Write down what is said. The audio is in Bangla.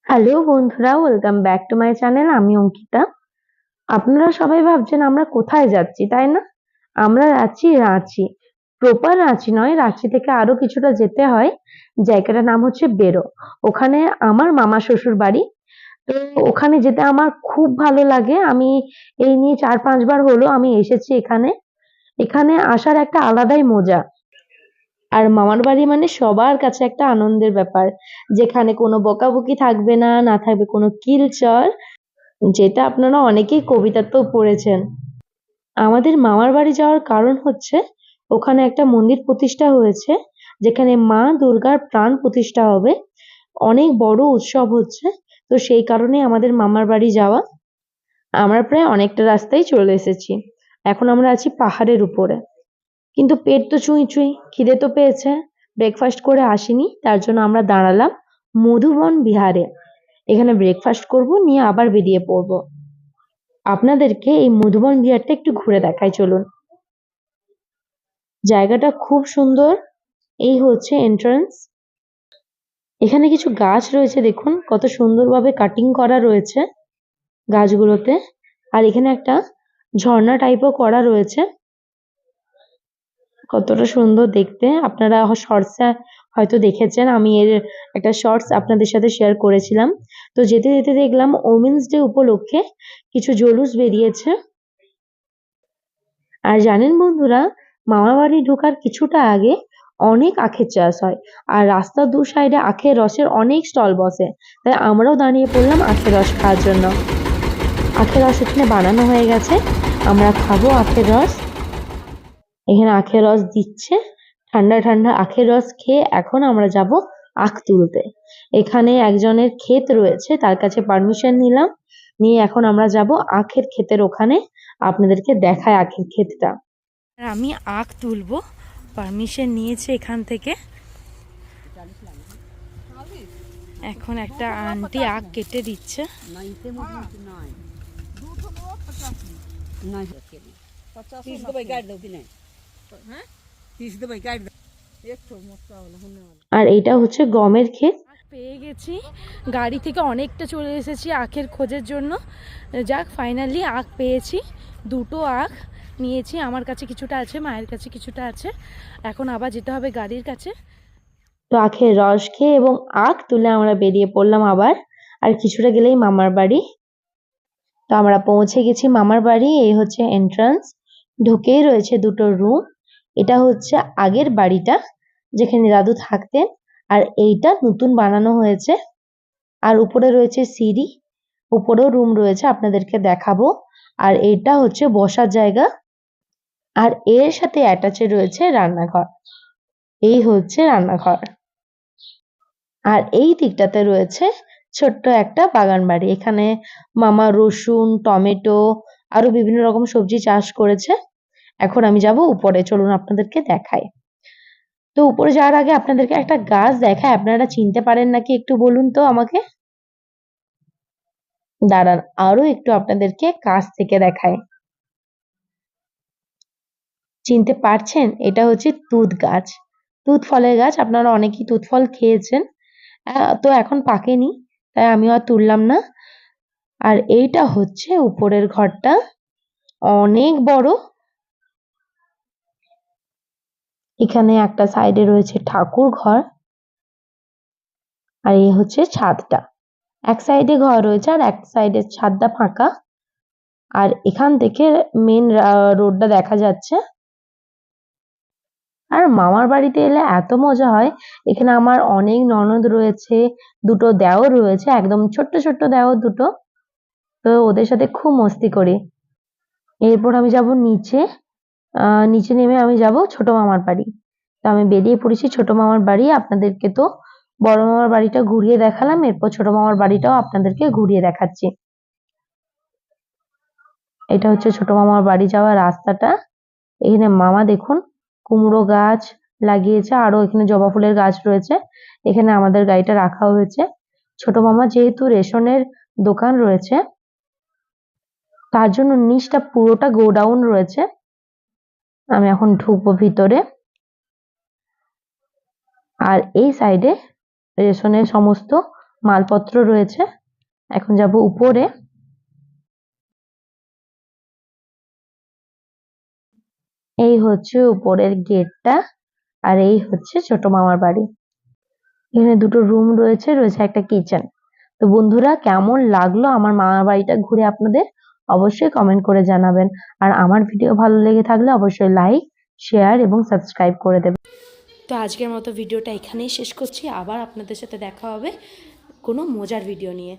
হ্যালো বন্ধুরা, welcome back to my channel. আমি অঙ্কিতা। আপনারা সবাই ভাবছেন আমরা কোথায় যাচ্ছি, তাই না? আমরা যাচ্ছি রাঁচি। প্রপার রাঁচি নয়, রাঁচি থেকে আরো কিছুটা যেতে হয়। জায়গাটার নাম হচ্ছে বেরো। ওখানে আমার মামা শ্বশুর বাড়ি। তো ওখানে যেতে আমার খুব ভালো লাগে। আমি এই নিয়ে 4-5 বার হলো আমি এসেছি এখানে। এখানে আসার একটা আলাদাই মজা। আর মামার বাড়ি মানে সবার কাছে একটা আনন্দের ব্যাপার, যেখানে কোনো বকাবকি থাকবে না, না থাকবে কোনো কিলচর, যেটা আপনারা অনেকেই কবিতাতেও পড়েছেন। আমাদের মামার বাড়ি যাওয়ার কারণ হচ্ছে ওখানে একটা মন্দির প্রতিষ্ঠা হয়েছে, যেখানে মা দুর্গার প্রাণ প্রতিষ্ঠা হবে। অনেক বড় উৎসব হচ্ছে। তো সেই কারণে আমাদের মামার বাড়ি যাওয়া। আমরা প্রায় অনেকটা রাস্তায় চলে এসেছি। এখন আমরা আছি পাহাড়ের উপরে। কিন্তু পেট তো চুঁই চুঁই, খিদে তো পেয়েছে। ব্রেকফাস্ট করে আসিনি, তার জন্য আমরা দাঁড়ালাম মধুবন বিহারে। এখানে ব্রেকফাস্ট করব, নিয়ে আবার বেরিয়ে পড়বো। আপনাদেরকে এই মধুবন বিহারটা একটু ঘুরে দেখাই, চলুন। জায়গাটা খুব সুন্দর। এই হচ্ছে এন্ট্রান্স। এখানে কিছু গাছ রয়েছে, দেখুন কত সুন্দরভাবে কাটিং করা রয়েছে গাছগুলোতে। আর এখানে একটা ঝর্ণা টাইপও করা রয়েছে, কতটা সুন্দর দেখতে। আপনারা শর্টসে হয়তো দেখেছেন, আমি এর একটা শর্টস আপনাদের সাথে শেয়ার করেছিলাম। তো যেতে যেতে দেখলাম ওমেন্স ডে উপলক্ষে কিছু জলুস বেরিয়েছে। আর জানেন বন্ধুরা, মামা বাড়ি ঢোকার কিছুটা আগে অনেক আখের চাষ হয়। আর রাস্তার দু সাইডে আখের রসের অনেক স্টল বসে। তাই আমরাও দাঁড়িয়ে পড়লাম আখের রস খাওয়ার জন্য। আখের রস এখানে বানানো হয়ে গেছে, আমরা খাবো আখের রস। এখানে আখের রস দিচ্ছে। ঠান্ডা ঠান্ডা আখের রস খেয়ে এখন আমরা যাব আখ তুলতে। এখানে একজনের ক্ষেত রয়েছে, তার কাছে পারমিশন নিলাম, নিয়ে এখন আমরা যাব আখের ক্ষেতের ওখানে। আপনাদেরকে দেখায় আখের ক্ষেতটা। আর আমি আখ তুলবো, পারমিশন নিয়েছে এখান থেকে। এখন একটা আন্টি আখ কেটে দিচ্ছে। আর এটা হচ্ছে গমের ক্ষেত। আখ পেয়ে গেছি, গাড়ি থেকে অনেকটা চলে এসেছি আখের খোঁজের জন্য। যাক, ফাইনালি আখ পেয়েছি। দুটো আখ নিয়েছি, আমার কাছে কিছুটা আছে, মায়ের কাছে কিছুটা আছে। এখন আবার যেতে হবে গাড়ির কাছে। তো আখের রস খেয়ে এবং আখ তুলে আমরা বেরিয়ে পড়লাম আবার। আর কিছুটা গেলেই মামার বাড়ি। তো আমরা পৌঁছে গেছি মামার বাড়ি। এই হচ্ছে এন্ট্রান্স। ঢুকেই রয়েছে দুটো রুম। এটা হচ্ছে আগের বাড়িটা, যেখানে দাদু থাকতেন। আর এইটা নতুন বানানো হয়েছে। আর উপরে রয়েছে সিঁড়ি, উপরেও রুম রয়েছে, আপনাদেরকে দেখাবো। আর এটা হচ্ছে বসার জায়গা। আর এর সাথে অ্যাটাচে রয়েছে রান্নাঘর। এই হচ্ছে রান্নাঘর। আর এই দিকটাতে রয়েছে ছোট্ট একটা বাগান বাড়ি। এখানে মামা রসুন, টমেটো, আরো বিভিন্ন রকম সবজি চাষ করেছে। এখন আমি যাব উপরে, চলুন আপনাদেরকে দেখাই। তো উপরে যাওয়ার আগে আপনাদেরকে একটা গাছ দেখায়, আপনারা চিনতে পারেন নাকি একটু বলুন তো আমাকে। দাঁড়ান, আরো একটু আপনাদেরকে কাছ থেকে দেখায়। চিনতে পারছেন? এটা হচ্ছে তুঁত গাছ। তুঁত ফলের গাছ। আপনারা অনেকেই তুঁত ফল খেয়েছেন। তো এখন পাকেনি, তাই আমিও আর তুললাম না। আর এইটা হচ্ছে উপরের ঘরটা, অনেক বড়। এখানে একটা সাইডে রয়েছে ঠাকুর ঘর। আর এই হচ্ছে ছাদটা। এক সাইডে ঘর রয়েছে আর এক সাইডে ছাদটা ফাঁকা। আর এখান থেকে মেন রোডটা দেখা যাচ্ছে। আর মামার বাড়িতে এলে এত মজা হয়। এখানে আমার অনেক ননদ রয়েছে, দুটো দেওর রয়েছে, একদম ছোট্ট ছোট্ট দেওর দুটো। তো ওদের সাথে খুব মস্তি করি। এরপর আমি যাব নিচে। নিচে নেমে আমি যাব ছোট মামার বাড়ি। তো আমি বেরিয়ে পড়েছি ছোট মামার বাড়ি। আপনাদেরকে তো বড় মামার বাড়িটা ঘুরিয়ে দেখালাম, এরপর ছোট মামার বাড়িটাও আপনাদেরকে ঘুরিয়ে দেখাচ্ছি। এটা হচ্ছে ছোট মামার বাড়ি যাওয়ার রাস্তাটা। এখানে মামা দেখুন কুমড়ো গাছ লাগিয়েছে, আরো এখানে জবা ফুলের গাছ রয়েছে। এখানে আমাদের গাড়িটা রাখা হয়েছে। ছোট মামা যেহেতু রেশনের দোকান রয়েছে, তার জন্য নিচটা পুরোটা গোডাউন রয়েছে। আমি এখন ঢুকবো ভিতরে। আর এই সাইডে রেশনের সমস্ত মালপত্র রয়েছে। এখন যাব উপরে। এই হচ্ছে উপরের গেটটা, আর এই হচ্ছে ছোট মামার বাড়ি। এখানে দুটো রুম রয়েছে, রয়েছে একটা কিচেন। তো বন্ধুরা, কেমন লাগলো আমার মামার বাড়িটা ঘুরে আপনাদের অবশ্যই কমেন্ট করে জানাবেন। আর আমার ভিডিও ভালো লেগে থাকলে অবশ্যই লাইক, শেয়ার এবং সাবস্ক্রাইব করে দেবেন। তো আজকের মতো ভিডিওটা এখানেই শেষ করছি, আবার আপনাদের সাথে দেখা হবে কোনো মজার ভিডিও নিয়ে।